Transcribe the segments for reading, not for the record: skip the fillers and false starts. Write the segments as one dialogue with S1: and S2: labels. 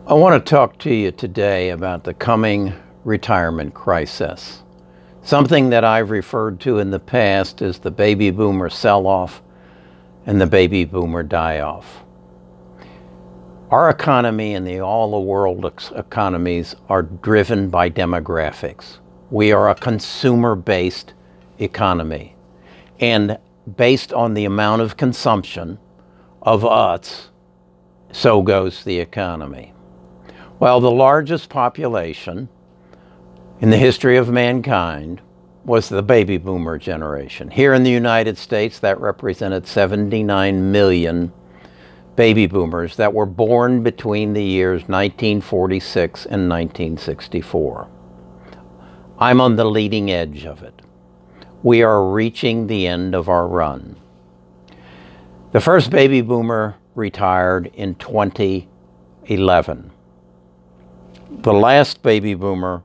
S1: I want to talk to you today about the coming retirement crisis, something that I've referred to in the past as the baby boomer sell-off and the baby boomer die-off. Our economy and all the world economies are driven by demographics. We are a consumer-based economy, and based on the amount of consumption of us, so goes the economy. Well, the largest population in the history of mankind was the baby boomer generation. Here in the United States, that represented 79 million baby boomers that were born between the years 1946 and 1964. I'm on the leading edge of it. We are reaching the end of our run. The first baby boomer retired in 2011. The last baby boomer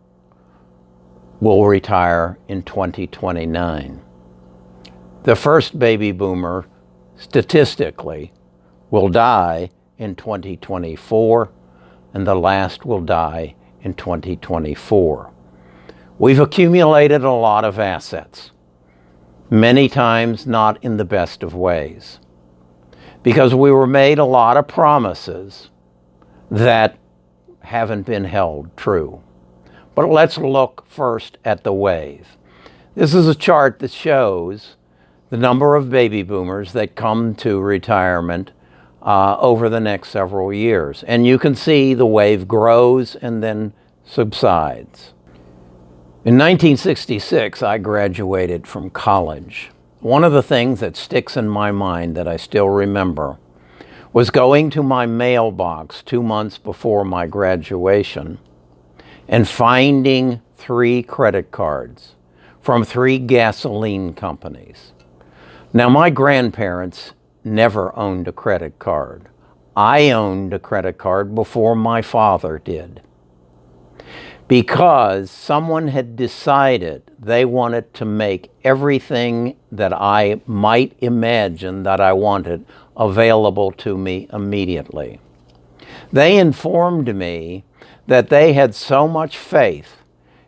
S1: will retire in 2029. The first baby boomer, statistically, will die in 2024, and the last will die in 2024. We've accumulated a lot of assets, many times not in the best of ways, because we were made a lot of promises that haven't been held true. But let's look first at the wave. This is a chart that shows the number of baby boomers that come to retirement over the next several years. And you can see the wave grows and then subsides. In 1966, I graduated from college. One of the things that sticks in my mind that I still remember was going to my mailbox 2 months before my graduation and finding 3 credit cards from 3 gasoline companies. Now, my grandparents never owned a credit card. I owned a credit card before my father did, because someone had decided they wanted to make everything that I might imagine that I wanted available to me immediately. They informed me that they had so much faith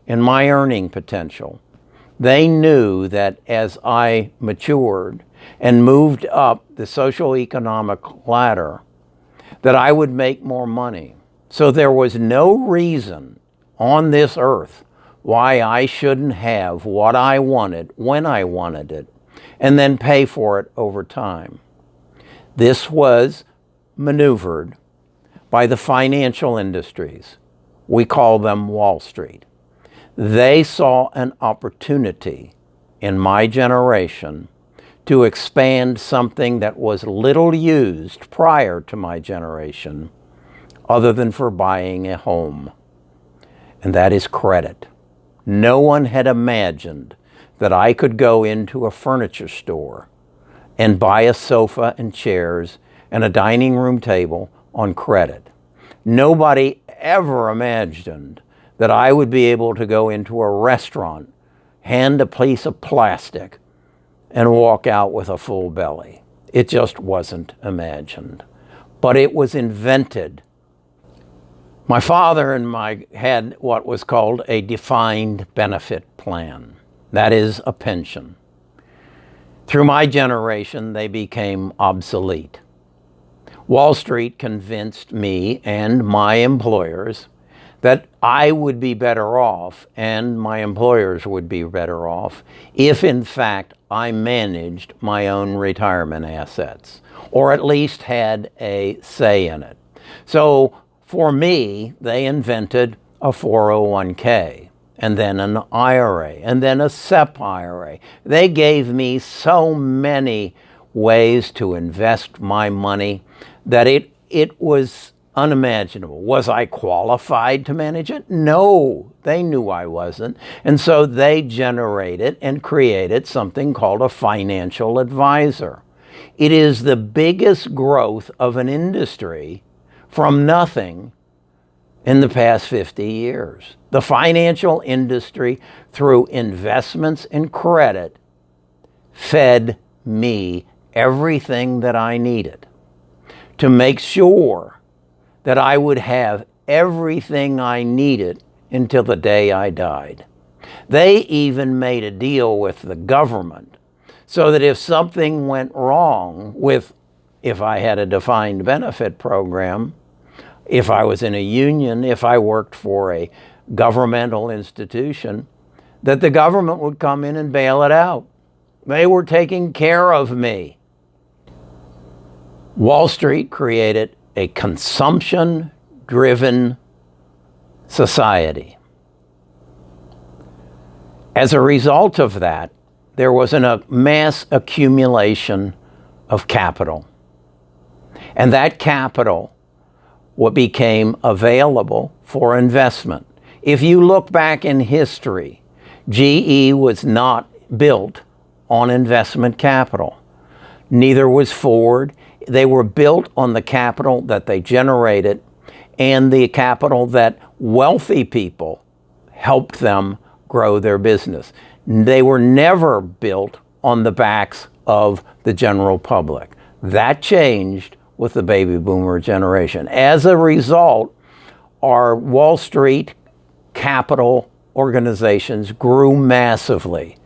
S1: in my earning potential. They knew that as I matured and moved up the socioeconomic ladder, that I would make more money. So there was no reason on this earth why I shouldn't have what I wanted when I wanted it and then pay for it over time. This was maneuvered by the financial industries. We call them Wall Street. They saw an opportunity in my generation to expand something that was little used prior to my generation, other than for buying a home, and that is credit. No one had imagined that I could go into a furniture store and buy a sofa and chairs and a dining room table on credit. Nobody ever imagined that I would be able to go into a restaurant, hand a piece of plastic, and walk out with a full belly. It just wasn't imagined. But it was invented. My father and I had what was called a defined benefit plan. That is a pension. Through my generation, they became obsolete. Wall Street convinced me and my employers that I would be better off and my employers would be better off if, in fact, I managed my own retirement assets, or at least had a say in it. So for me, they invented a 401k, and then an IRA, and then a SEP IRA. They gave me so many ways to invest my money that it was unimaginable. Was I qualified to manage it? No, they knew I wasn't. And so they generated and created something called a financial advisor. It is the biggest growth of an industry from nothing in the past 50 years. The financial industry, through investments in credit, fed me everything that I needed to make sure that I would have everything I needed until the day I died. They even made a deal with the government so that if something went wrong if I had a defined benefit program, if I was in a union, if I worked for a governmental institution, that the government would come in and bail it out. They were taking care of me. Wall Street created a consumption-driven society. As a result of that, there was a mass accumulation of capital. And that capital became available for investment. If you look back in history, GE was not built on investment capital. Neither was Ford. They were built on the capital that they generated and the capital that wealthy people helped them grow their business. They were never built on the backs of the general public. That changed with the baby boomer generation. As a result, our Wall Street capital organizations grew massively,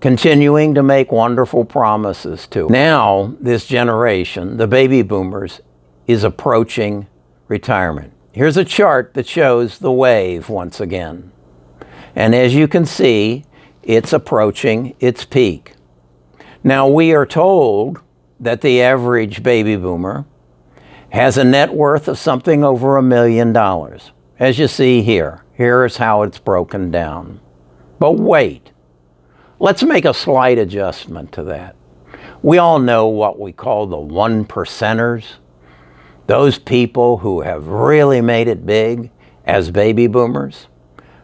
S1: continuing to make wonderful promises to. Now, this generation, the baby boomers, is approaching retirement. Here's a chart that shows the wave once again. And as you can see, it's approaching its peak. Now, we are told that the average baby boomer has a net worth of something over $1 million. As you see here, here's how it's broken down. But wait, let's make a slight adjustment to that. We all know what we call the 1%ers, those people who have really made it big as baby boomers.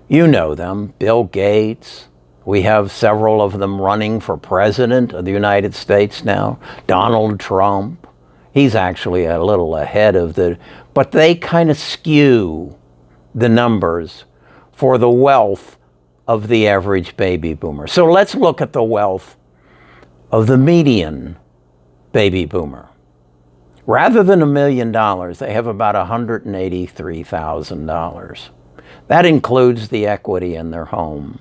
S1: You know them, Bill Gates. We have several of them running for president of the United States now. Donald Trump. He's actually a little ahead of but they kind of skew the numbers for the wealth of the average baby boomer. So let's look at the wealth of the median baby boomer. Rather than $1 million, they have about $183,000. That includes the equity in their home.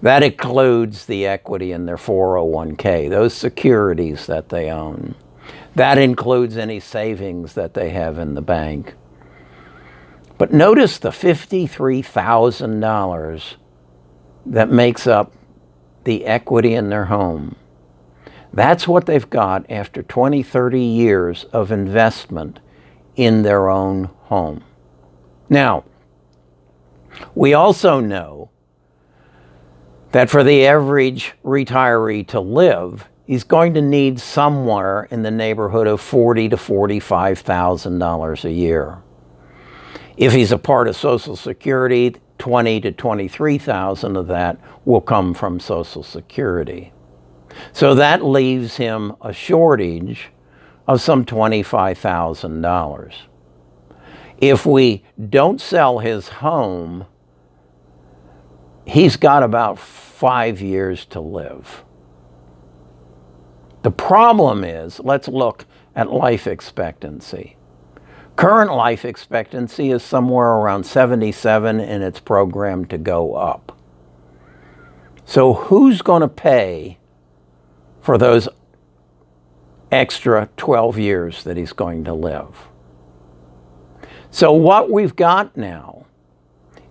S1: That includes the equity in their 401k, those securities that they own. That includes any savings that they have in the bank. But notice the $53,000 that makes up the equity in their home. That's what they've got after 20, 30 years of investment in their own home. Now, we also know that for the average retiree to live, he's going to need somewhere in the neighborhood of $40,000 to $45,000 a year. If he's a part of Social Security, $20,000 to $23,000 of that will come from Social Security. So that leaves him a shortage of some $25,000. If we don't sell his home, he's got about 5 years to live. The problem is, let's look at life expectancy. Current life expectancy is somewhere around 77 and it's programmed to go up. So who's going to pay for those extra 12 years that he's going to live? So what we've got now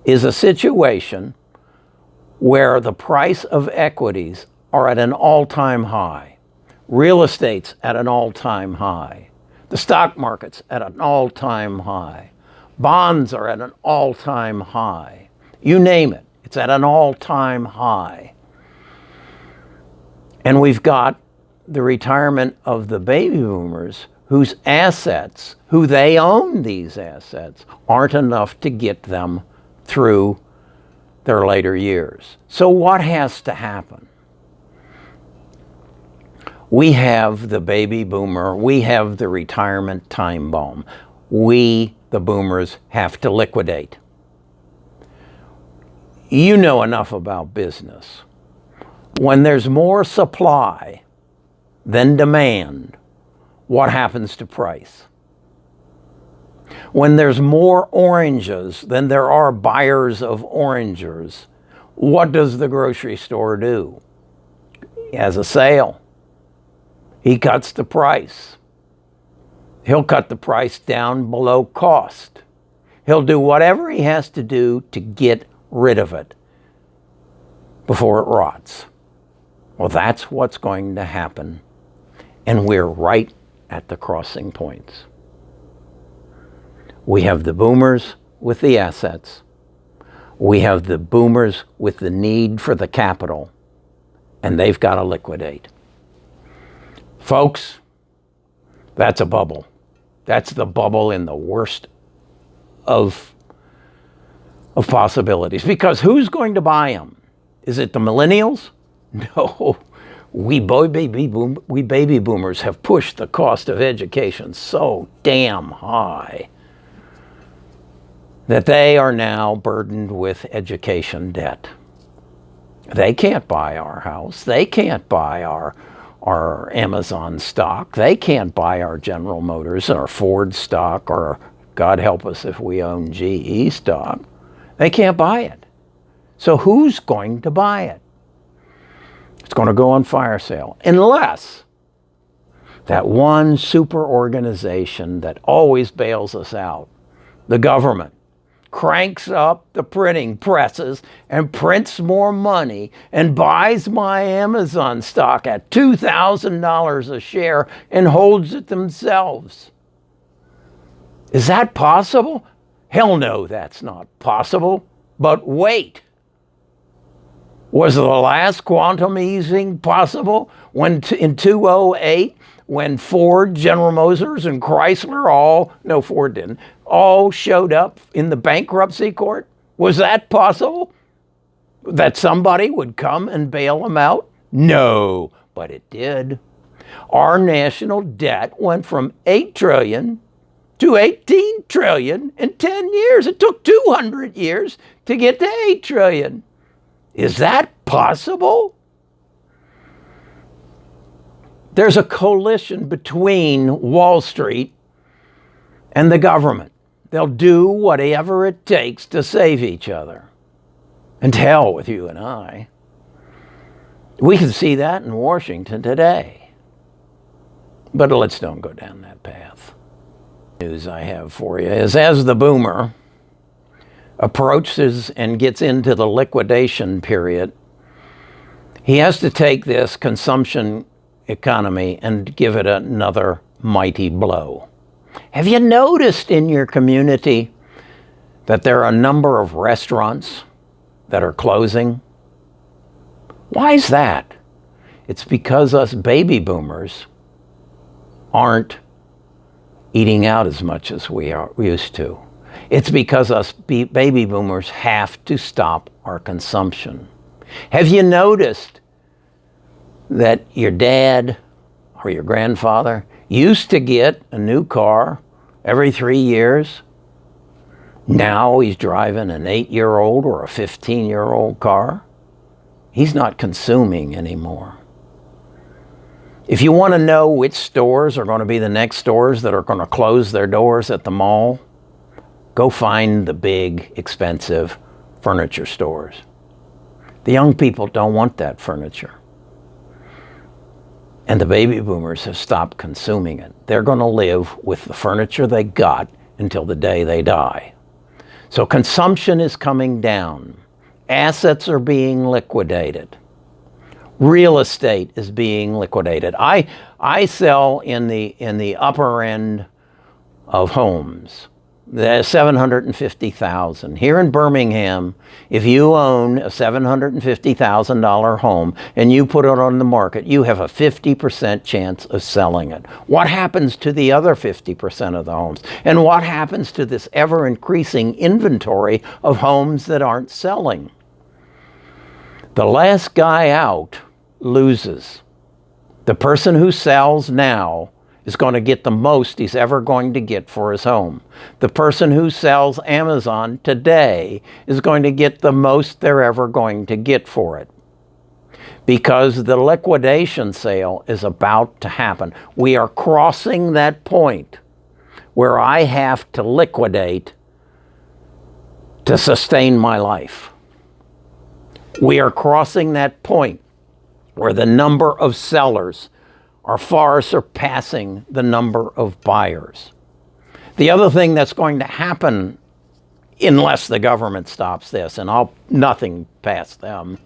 S1: is a situation where the price of equities are at an all-time high. Real estate's at an all-time high. The stock market's at an all-time high. Bonds are at an all-time high. You name it, it's at an all-time high. And we've got the retirement of the baby boomers whose assets, who they own these assets, aren't enough to get them through their later years. So what has to happen? We have the baby boomer, we have the retirement time bomb. We, the boomers, have to liquidate. You know enough about business. When there's more supply than demand, what happens to price? When there's more oranges than there are buyers of oranges, what does the grocery store do? He has a sale. He cuts the price. He'll cut the price down below cost. He'll do whatever he has to do to get rid of it before it rots. Well, that's what's going to happen. And we're right at the crossing points. We have the boomers with the assets. We have the boomers with the need for the capital. And they've got to liquidate. Folks, that's a bubble. That's the bubble in the worst of possibilities. Because who's going to buy them? Is it the millennials? No. We baby boomers have pushed the cost of education so damn high that they are now burdened with education debt. They can't buy our house. They can't buy our Amazon stock. They can't buy our General Motors or Ford stock, or God help us if we own GE stock. They can't buy it. So who's going to buy it? It's going to go on fire sale, unless that one super organization that always bails us out, the government, cranks up the printing presses and prints more money and buys my Amazon stock at $2,000 a share and holds it themselves. Is that possible? Hell no, that's not possible. But wait. Was the last quantum easing possible when in 2008, when Ford, General Motors, and Chrysler Ford didn't, all showed up in the bankruptcy court? Was that possible? That somebody would come and bail them out? No, but it did. Our national debt went from 8 trillion to 18 trillion in 10 years. It took 200 years to get to 8 trillion. Is that possible? There's a coalition between Wall Street and the government. They'll do whatever it takes to save each other. And to hell with you and I. We can see that in Washington today. But let's don't go down that path. News I have for you is, as the boomer approaches and gets into the liquidation period, he has to take this consumption economy and give it another mighty blow. Have you noticed in your community that there are a number of restaurants that are closing? Why is that? It's because us baby boomers aren't eating out as much as we used to. It's because us baby boomers have to stop our consumption. Have you noticed that your dad or your grandfather used to get a new car every 3 years? Now he's driving an 8-year-old or a 15-year-old car. He's not consuming anymore. If you want to know which stores are going to be the next stores that are going to close their doors at the mall, go find the big, expensive furniture stores. The young people don't want that furniture. And the baby boomers have stopped consuming it. They're going to live with the furniture they got until the day they die. So consumption is coming down. Assets are being liquidated. Real estate is being liquidated. I sell in the upper end of homes. The $750,000. Here in Birmingham, if you own a $750,000 home and you put it on the market, you have a 50% chance of selling it. What happens to the other 50% of the homes? And what happens to this ever-increasing inventory of homes that aren't selling? The last guy out loses. The person who sells now is going to get the most he's ever going to get for his home. The person who sells Amazon today is going to get the most they're ever going to get for it. Because the liquidation sale is about to happen. We are crossing that point where I have to liquidate to sustain my life. We are crossing that point where the number of sellers are far surpassing the number of buyers. The other thing that's going to happen, unless the government stops this, and nothing past them,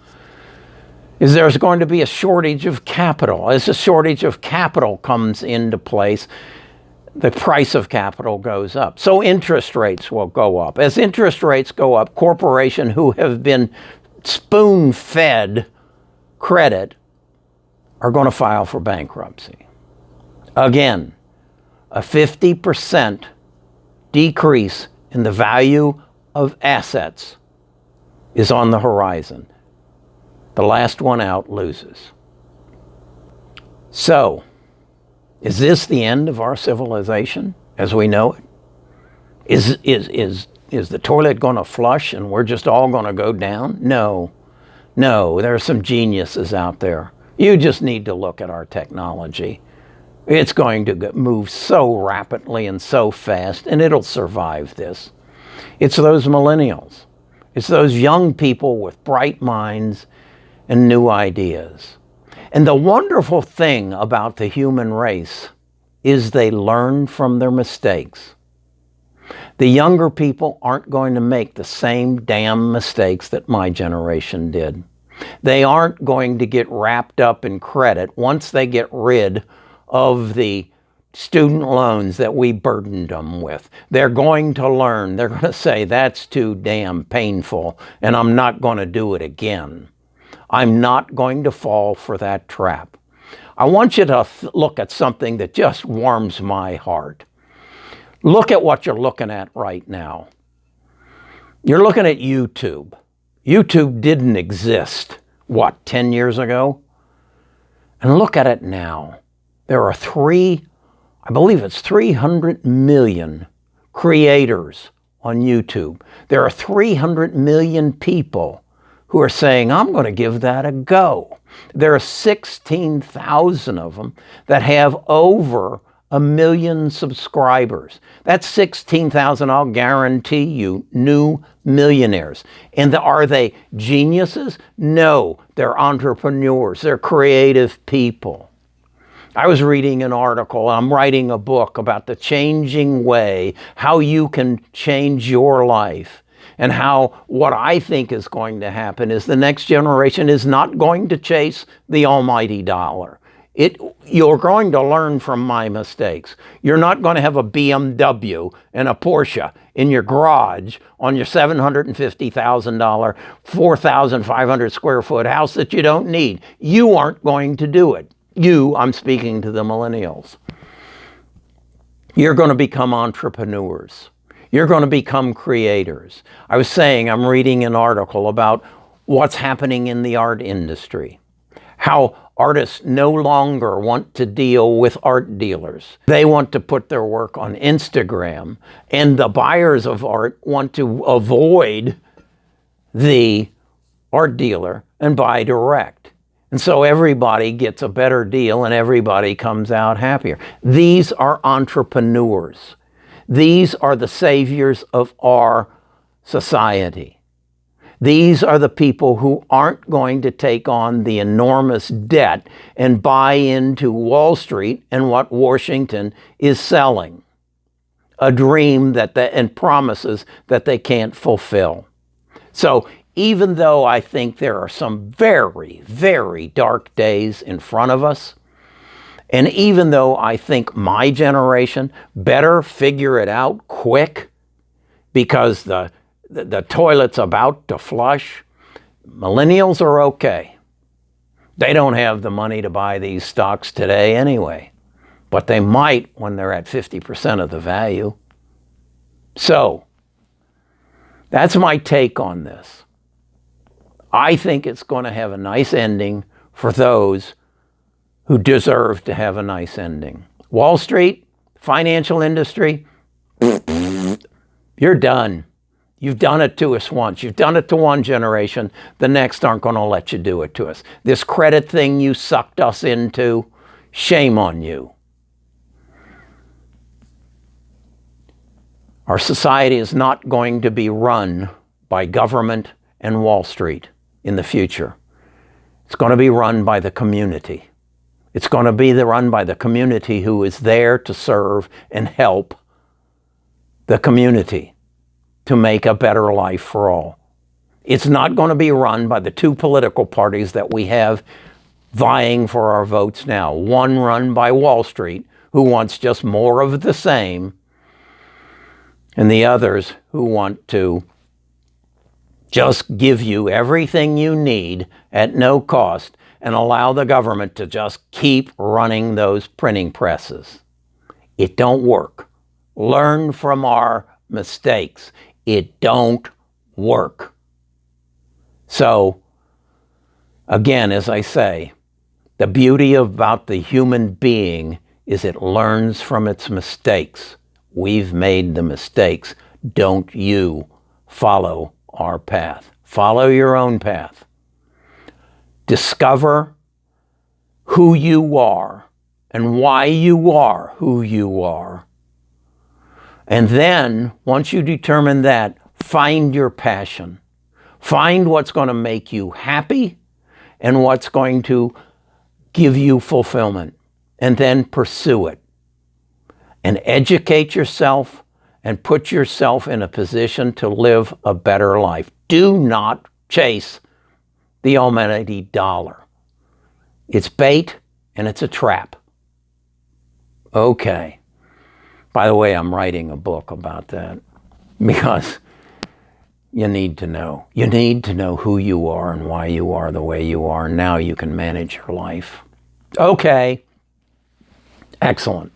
S1: is there's going to be a shortage of capital. As a shortage of capital comes into place, the price of capital goes up. So interest rates will go up. As interest rates go up, corporations who have been spoon-fed credit are going to file for bankruptcy. Again, a 50% decrease in the value of assets is on the horizon. The last one out loses. So, is this the end of our civilization as we know it? Is the toilet going to flush and we're just all going to go down? No. There are some geniuses out there. You just need to look at our technology. It's going to move so rapidly and so fast, and it'll survive this. It's those millennials. It's those young people with bright minds and new ideas. And the wonderful thing about the human race is they learn from their mistakes. The younger people aren't going to make the same damn mistakes that my generation did. They aren't going to get wrapped up in credit once they get rid of the student loans that we burdened them with. They're going to learn. They're going to say, that's too damn painful, and I'm not going to do it again. I'm not going to fall for that trap. I want you to look at something that just warms my heart. Look at what you're looking at right now. You're looking at YouTube. YouTube didn't exist, 10 years ago? And look at it now. There are 300 million creators on YouTube. There are 300 million people who are saying, I'm going to give that a go. There are 16,000 of them that have over 1 million subscribers. That's 16,000, I'll guarantee you, new millionaires. And are they geniuses? No, they're entrepreneurs. They're creative people. I was reading an article, I'm writing a book about the changing way, how you can change your life. And how what I think is going to happen is the next generation is not going to chase the almighty dollar. You're going to learn from my mistakes. You're not going to have a BMW and a Porsche in your garage on your $750,000, 4,500 square foot house that you don't need. You aren't going to do it. I'm speaking to the millennials. You're going to become entrepreneurs. You're going to become creators. I was saying, I'm reading an article about what's happening in the art industry. How artists no longer want to deal with art dealers. They want to put their work on Instagram, and the buyers of art want to avoid the art dealer and buy direct. And so everybody gets a better deal and everybody comes out happier. These are entrepreneurs. These are the saviors of our society. These are the people who aren't going to take on the enormous debt and buy into Wall Street and what Washington is selling. A dream and promises that they can't fulfill. So even though I think there are some very, very dark days in front of us, and even though I think my generation better figure it out quick because the toilet's about to flush, millennials are okay. They don't have the money to buy these stocks today anyway, but they might when they're at 50% of the value. So, that's my take on this. I think it's going to have a nice ending for those who deserve to have a nice ending. Wall Street, financial industry, you're done. You've done it to us once. You've done it to one generation. The next aren't going to let you do it to us. This credit thing you sucked us into, shame on you. Our society is not going to be run by government and Wall Street in the future. It's going to be run by the community. It's going to be run by the community who is there to serve and help the community to make a better life for all. It's not going to be run by the two political parties that we have vying for our votes now. One run by Wall Street, who wants just more of the same, and the others who want to just give you everything you need at no cost and allow the government to just keep running those printing presses. It don't work. Learn from our mistakes. It don't work. So, again, as I say, the beauty about the human being is it learns from its mistakes. We've made the mistakes. Don't you follow our path. Follow your own path. Discover who you are and why you are who you are. And then, once you determine that, find your passion. Find what's going to make you happy and what's going to give you fulfillment. And then pursue it. And educate yourself and put yourself in a position to live a better life. Do not chase the almighty dollar. It's bait and it's a trap. Okay. By the way, I'm writing a book about that because you need to know. You need to know who you are and why you are the way you are. Now you can manage your life. Okay. Excellent.